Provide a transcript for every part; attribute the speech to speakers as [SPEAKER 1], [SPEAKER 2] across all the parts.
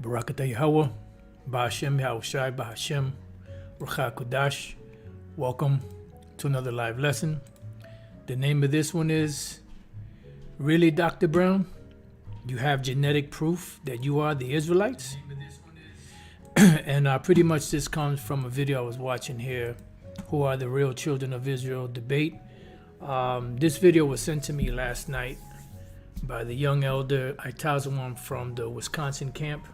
[SPEAKER 1] Barakatah YAHAWAH, BaHa YAHAWASHI, BaHa RAWCHAA QADASH. Welcome to another live lesson. The name of this one is, Really, Dr. Brown? You have genetic proof that you are the Israelites? And pretty much this comes from a video I was watching here, Who Are the Real Children of Israel debate. This video was sent to me last night by the young elder Itazawam from the Wisconsin camp.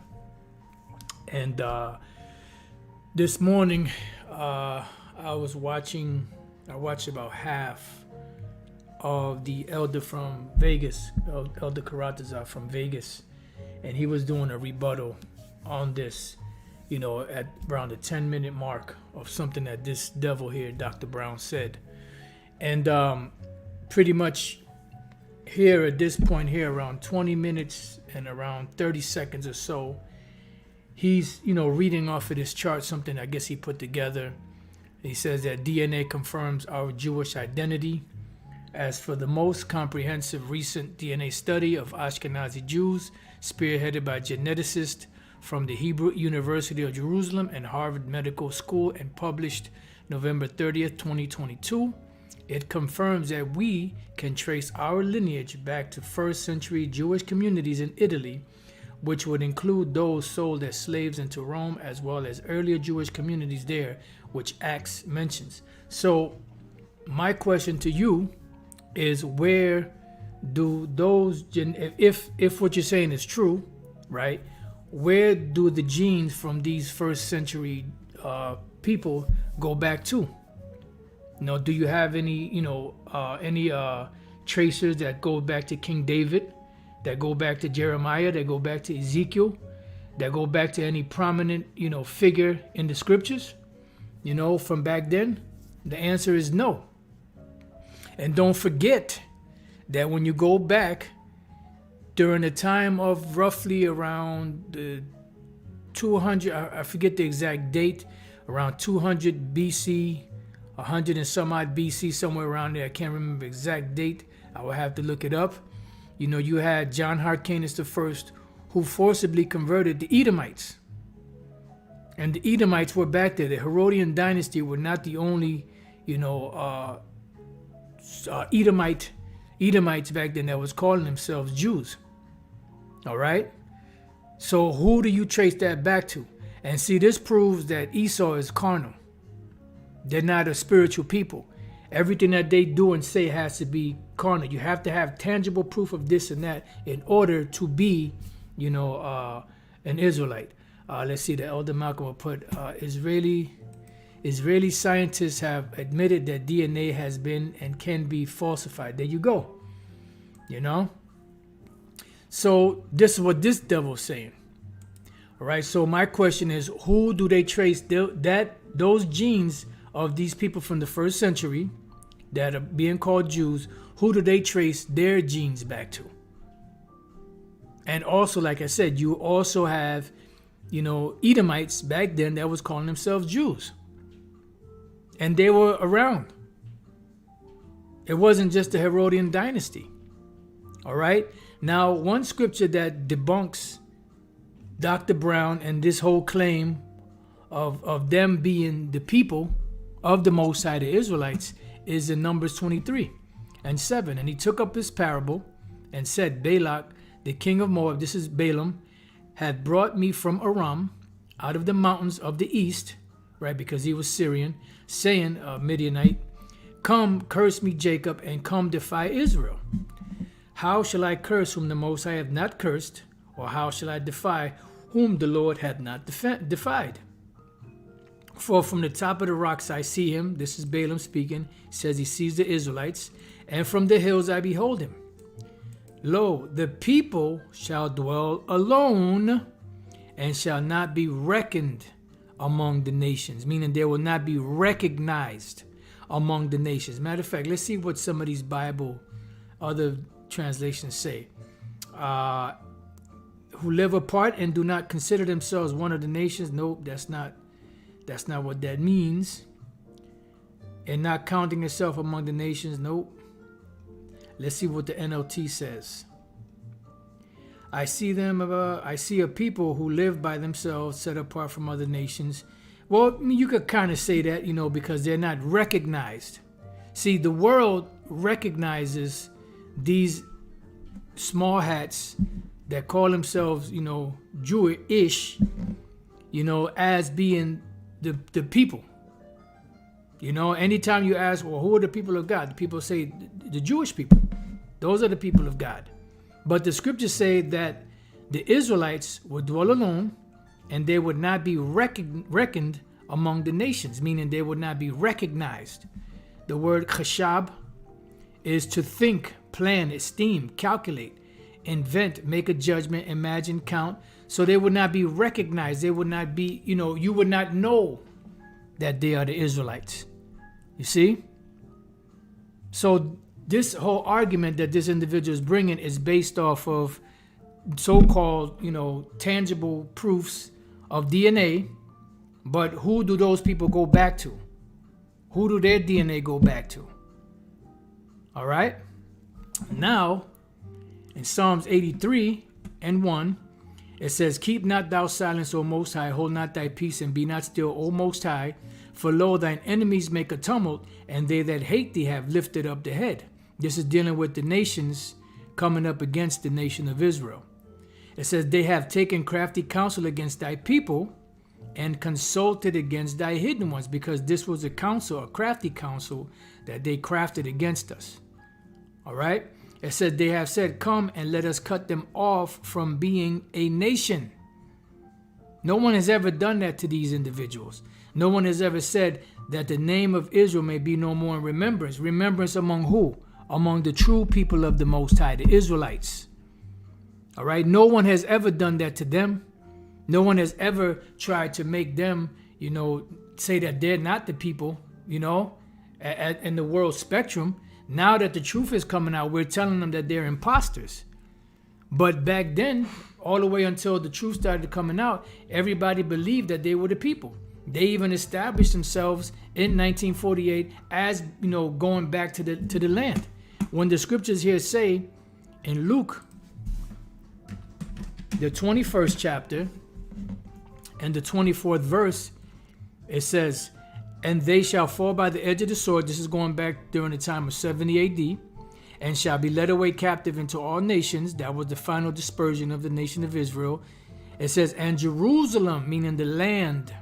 [SPEAKER 1] And this morning, I watched about half of the elder from Vegas, Elder Karatazar from Vegas, and he was doing a rebuttal on this, you know, at around the 10-minute mark of something that this devil here, Dr. Brown, said. And pretty much here at this point here, around 20 minutes and around 30 seconds or so, he's, you know, reading off of this chart, something I guess he put together. He says that DNA confirms our Jewish identity. As for the most comprehensive recent DNA study of Ashkenazi Jews, spearheaded by geneticists from the Hebrew University of Jerusalem and Harvard Medical School and published November 30th, 2022, it confirms that we can trace our lineage back to first century Jewish communities in Italy, which would include those sold as slaves into Rome, as well as earlier Jewish communities there, which Acts mentions. So my question to you is, where do those, if what you're saying is true, right, where do the genes from these first century people go back to? You know, do you have any, you know, any tracers that go back to King David, that go back to Jeremiah, that go back to Ezekiel, that go back to any prominent, you know, figure in the scriptures, you know, from back then? The answer is no. And don't forget that when you go back during the time of roughly around the 200, I forget the exact date, around 200 BC, 100 and some odd BC, somewhere around there. I can't remember the exact date. I will have to look it up. You know, you had John Hyrcanus I, who forcibly converted the Edomites. And the Edomites were back there. The Herodian dynasty were not the only, you know, Edomites back then that was calling themselves Jews. All right? So who do you trace that back to? And see, this proves that Esau is carnal. They're not a spiritual people. Everything that they do and say has to be carnal. You have to have tangible proof of this and that in order to be, you know, an Israelite. Let's see, the Elder Malcolm will put, Israeli scientists have admitted that DNA has been and can be falsified. There you go. You know? So this is what this devil's saying. All right, so my question is, who do they trace those genes of these people from the first century that are being called Jews? Who do they trace their genes back to? And also, like I said, you also have, you know, Edomites back then that was calling themselves Jews. And they were around. It wasn't just the Herodian dynasty. All right? Now, one scripture that debunks Dr. Brown and this whole claim of them being the people of the Most High, the Israelites, is in Numbers 23:7. And he took up this parable and said, Balak, the king of Moab, this is Balaam, had brought me from Aram out of the mountains of the east, right, because he was Syrian, saying, Midianite, come, curse me, Jacob, and come defy Israel. How shall I curse whom the Most High hath not cursed, or how shall I defy whom the Lord hath not defied? For from the top of the rocks I see him, this is Balaam speaking, says he sees the Israelites, and from the hills I behold him. Lo, the people shall dwell alone, and shall not be reckoned among the nations, meaning they will not be recognized among the nations. Matter of fact, let's see what some of these Bible, other translations say. Who live apart and do not consider themselves one of the nations. Nope, that's not what that means. And not counting yourself among the nations. Nope. Let's see what the NLT says. I see a people who live by themselves, set apart from other nations. Well, I mean, you could kind of say that, because they're not recognized. See, the world recognizes these small hats that call themselves, Jewish, as being the people. Anytime you ask, well, who are the people of God? The people say the Jewish people. Those are the people of God. But the scriptures say that the Israelites would dwell alone and they would not be reckoned among the nations, meaning they would not be recognized. The word chashab is to think, plan, esteem, calculate, invent, make a judgment, imagine, count. So they would not be recognized. They would not be, you would not know that they are the Israelites. You see? So this whole argument that this individual is bringing is based off of so-called, tangible proofs of DNA. But who do those people go back to? Who do their DNA go back to? All right? Now, in Psalms 83:1, it says, "Keep not thou silence, O Most High, hold not thy peace, and be not still, O Most High. For lo, thine enemies make a tumult, and they that hate thee have lifted up the head." This is dealing with the nations coming up against the nation of Israel. It says, "They have taken crafty counsel against thy people, and consulted against thy hidden ones," because this was a counsel, a crafty counsel that they crafted against us. All right? It said, "They have said, come and let us cut them off from being a nation." No one has ever done that to these individuals. No one has ever said that the name of Israel may be no more in remembrance. Remembrance among who? Among the true people of the Most High, the Israelites. All right? No one has ever done that to them. No one has ever tried to make them, say that they're not the people, in the world spectrum. Now that the truth is coming out, we're telling them that they're imposters. But back then, all the way until the truth started coming out, everybody believed that they were the people. They even established themselves in 1948 as, going back to the land. When the scriptures here say in Luke, the 21st chapter and the 24th verse, it says, "And they shall fall by the edge of the sword." This is going back during the time of 70 AD. "And shall be led away captive into all nations." That was the final dispersion of the nation of Israel. It says, "And Jerusalem," meaning the land,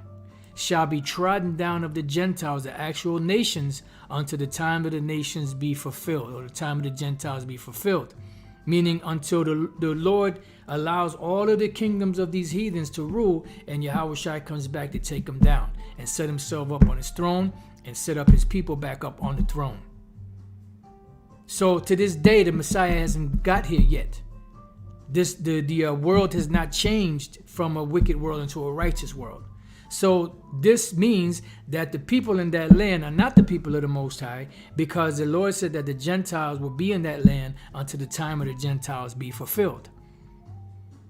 [SPEAKER 1] "shall be trodden down of the Gentiles," the actual nations, "until the time of the nations be fulfilled," or the time of the Gentiles be fulfilled. Meaning until the Lord allows all of the kingdoms of these heathens to rule, and YAHAWASHI comes back to take them down and set himself up on his throne and set up his people back up on the throne. So to this day, the Messiah hasn't got here yet. The world has not changed from a wicked world into a righteous world. So this means that the people in that land are not the people of the Most High, because the Lord said that the Gentiles will be in that land until the time of the Gentiles be fulfilled.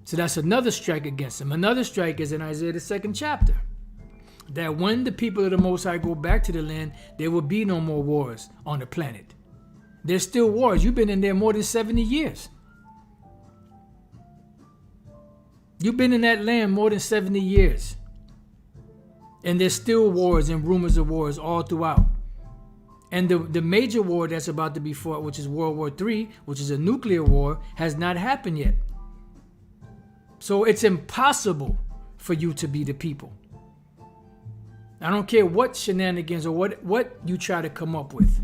[SPEAKER 1] So that's another strike against them. Another strike is in Isaiah the 2nd chapter, that when the people of the Most High go back to the land, there will be no more wars on the planet. There's still wars. You've been in there more than 70 years. You've been in that land more than 70 years. And there's still wars and rumors of wars all throughout. And the major war that's about to be fought, which is World War III, which is a nuclear war, has not happened yet. So it's impossible for you to be the people. I don't care what shenanigans or what you try to come up with.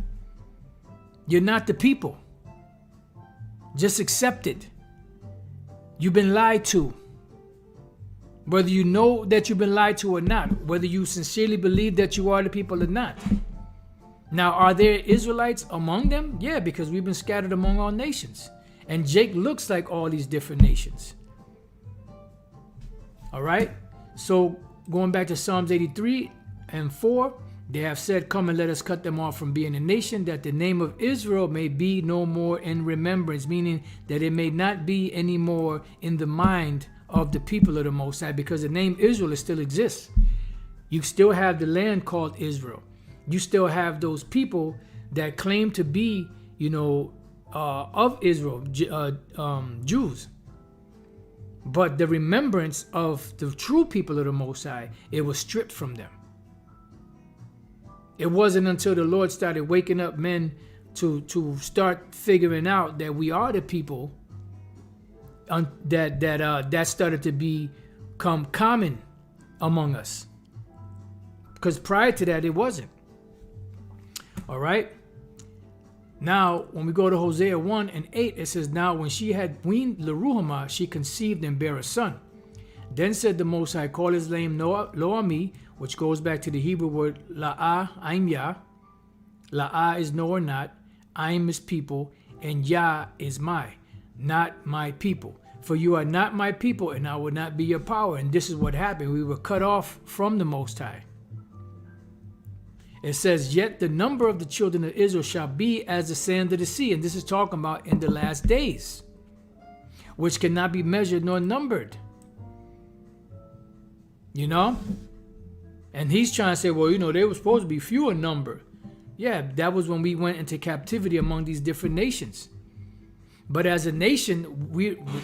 [SPEAKER 1] You're not the people. Just accept it. You've been lied to. Whether you know that you've been lied to or not, whether you sincerely believe that you are the people or not. Now, are there Israelites among them? Yeah, because we've been scattered among all nations. And Jake looks like all these different nations. All right? So, going back to Psalms 83:4, they have said, "Come and let us cut them off from being a nation, that the name of Israel may be no more in remembrance," meaning that it may not be anymore in the mind of the people of the Most High, because the name Israel still exists. You still have the land called Israel. You still have those people that claim to be, of Israel, Jews. But the remembrance of the true people of the Most High, it was stripped from them. It wasn't until the Lord started waking up men to start figuring out that we are the people that started to become common among us. Because prior to that, it wasn't. All right. Now, when we go to Hosea 1:8, it says, now when she had weaned Leruhamah, she conceived and bare a son. Then said the Most High, call his name Lo-Ami, which goes back to the Hebrew word La'ah, I'm Yah. La'ah is no or not, I'm is people, and Yah is not my people. For you are not my people, and I will not be your power. And this is what happened. We were cut off from the Most High. It says, yet the number of the children of Israel shall be as the sand of the sea. And this is talking about in the last days, which cannot be measured nor numbered. You know? And he's trying to say, well, you know, they were supposed to be few in number. Yeah, that was when we went into captivity among these different nations. But as a nation,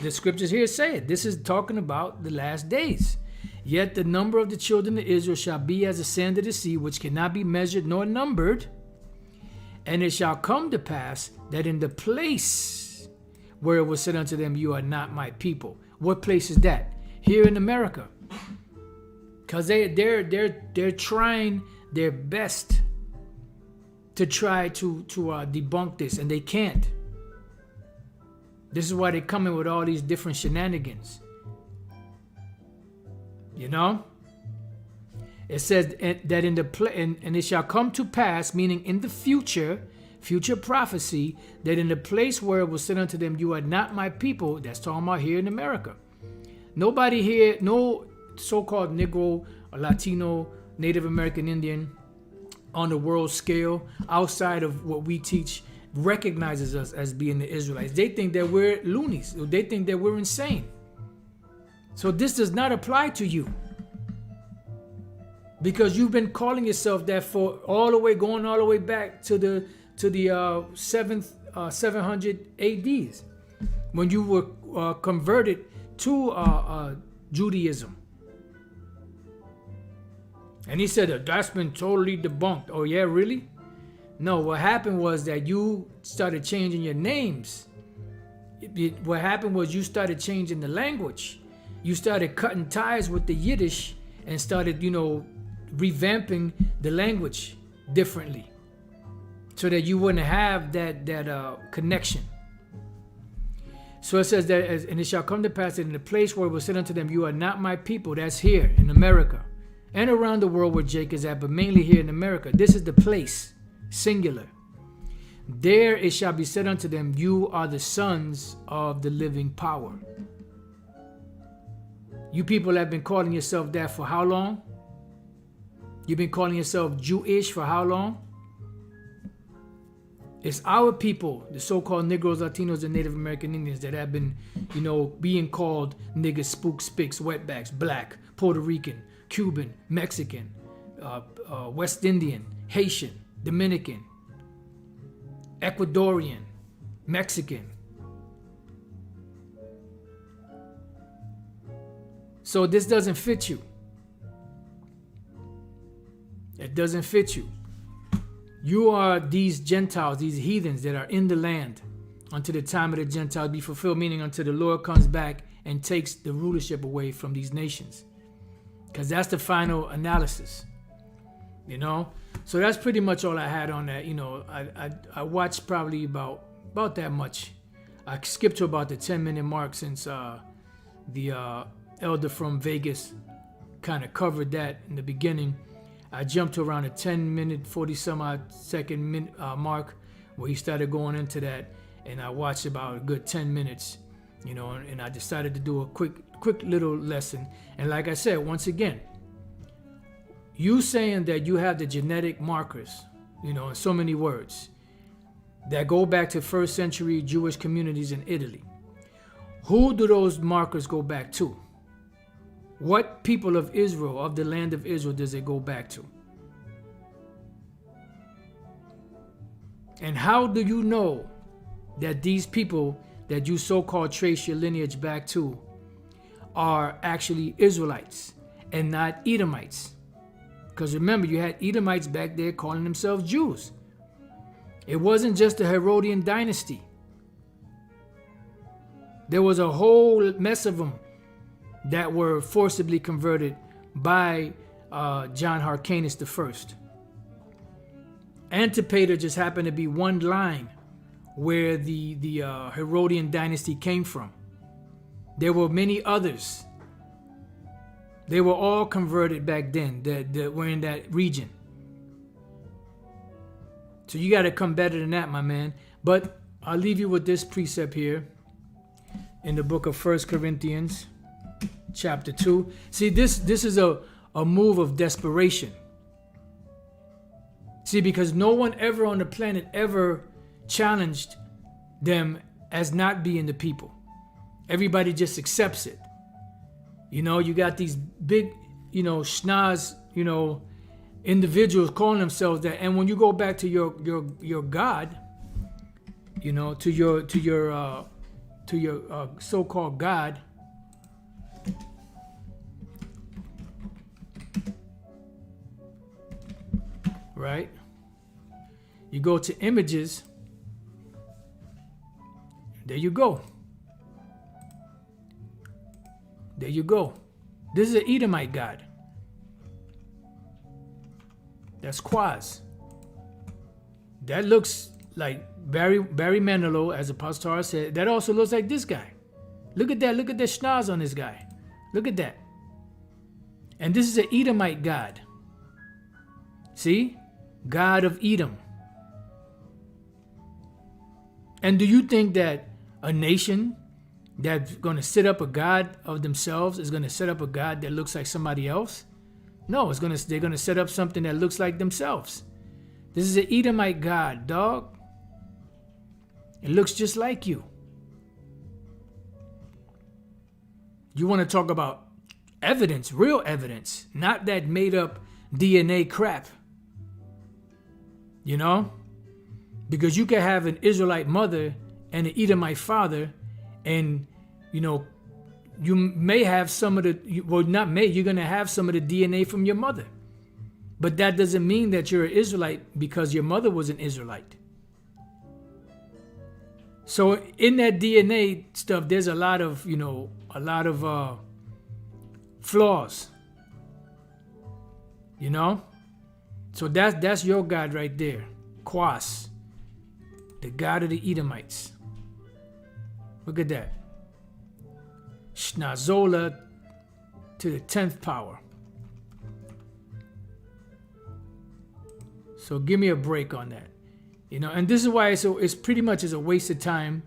[SPEAKER 1] the scriptures here say it. This is talking about the last days. Yet the number of the children of Israel shall be as the sand of the sea, which cannot be measured nor numbered. And it shall come to pass that in the place where it was said unto them, you are not my people. What place is that? Here in America. Because they're trying their best to try to debunk this, and they can't. This is why they come in with all these different shenanigans. You know, it says that in the and it shall come to pass, meaning in the future prophecy, that in the place where it was said unto them, you are not my people. That's talking about here in America. Nobody here, no so-called Negro or Latino, Native American Indian on the world scale outside of what we teach recognizes us as being the Israelites. They think that we're loonies. They think that we're insane. So this does not apply to you, because you've been calling yourself that for going all the way back to the 700 ADs, when you were converted to Judaism. And he said that's been totally debunked. Oh yeah, really? No, what happened was that you started changing your names. What happened was you started changing the language. You started cutting ties with the Yiddish and started, you know, revamping the language differently so that you wouldn't have that connection. So it says that, and it shall come to pass that in the place where it was said unto them, you are not my people. That's here in America and around the world where Jake is at, but mainly here in America. This is the place, singular. There it shall be said unto them, you are the sons of the living power. You people have been calling yourself that for how long? You've been calling yourself Jewish for how long? It's our people, the so-called Negroes, Latinos, and Native American Indians that have been, you know, being called niggas, spooks, spics, wetbacks, black, Puerto Rican, Cuban, Mexican, West Indian, Haitian, Dominican, Ecuadorian, Mexican. So this doesn't fit you. It doesn't fit you. You are these Gentiles, these heathens that are in the land until the time of the Gentiles be fulfilled, meaning until the Lord comes back and takes the rulership away from these nations. Because that's the final analysis, you know? So that's pretty much all I had on that. You know, I watched probably about that much. I skipped to about the 10-minute mark since the elder from Vegas kind of covered that in the beginning. I jumped to around a 10-minute, 40-some-odd second mark where he started going into that, and I watched about a good 10 minutes, you know, and I decided to do a quick little lesson. And like I said, once again, you saying that you have the genetic markers, you know, in so many words, that go back to first century Jewish communities in Italy. Who do those markers go back to? What people of Israel, of the land of Israel, does it go back to? And how do you know that these people that you so-called trace your lineage back to are actually Israelites and not Edomites. Because remember, you had Edomites back there calling themselves Jews. It wasn't just the Herodian dynasty. There was a whole mess of them that were forcibly converted by John Hyrcanus I. Antipater just happened to be one line where the Herodian dynasty came from. There were many others. They were all converted back then that were in that region. So you got to come better than that, my man. But I'll leave you with this precept here in the book of 1 Corinthians chapter 2. See, this is a move of desperation. See, because no one ever on the planet ever challenged them as not being the people. Everybody just accepts it. You know, you got these big, schnoz, individuals calling themselves that. And when you go back to your God, to your so-called God, right? You go to images. There you go. There you go. This is an Edomite God. That's Quaz. That looks like Barry Manilow, as Apostle Tara said. That also looks like this guy. Look at that. Look at the schnoz on this guy. Look at that. And this is an Edomite God. See? God of Edom. And do you think that a nation that's going to set up a God of themselves is going to set up a God that looks like somebody else? No, they're going to set up something that looks like themselves. This is an Edomite God, dog. It looks just like you. You want to talk about evidence, real evidence, not that made up DNA crap. Because you can have an Israelite mother and an Edomite father, and you may have some of the, well, not may, you're going to have some of the DNA from your mother. But that doesn't mean that you're an Israelite because your mother was an Israelite. So in that DNA stuff, there's a lot of flaws. So that's your God right there, Quas, the God of the Edomites. Look at that. Schnazola to the 10th power. So give me a break on that. And this is why it's pretty much is a waste of time.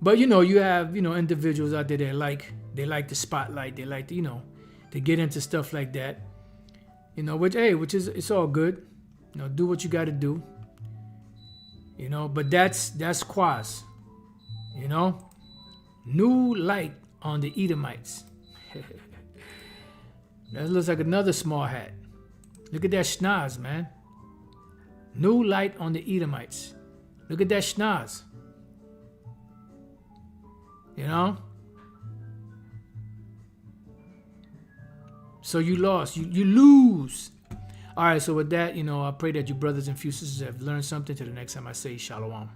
[SPEAKER 1] But you have individuals out there that they like the spotlight, they like to get into stuff like that. Which is it's all good. Do what you got to do. But that's Quaz. New light on the Edomites. That looks like another small hat. Look at that schnoz, man. New light on the Edomites. Look at that schnoz. So you lost. You lose. All right, so with that, I pray that you brothers and sisters have learned something. Till the next time I say shalom.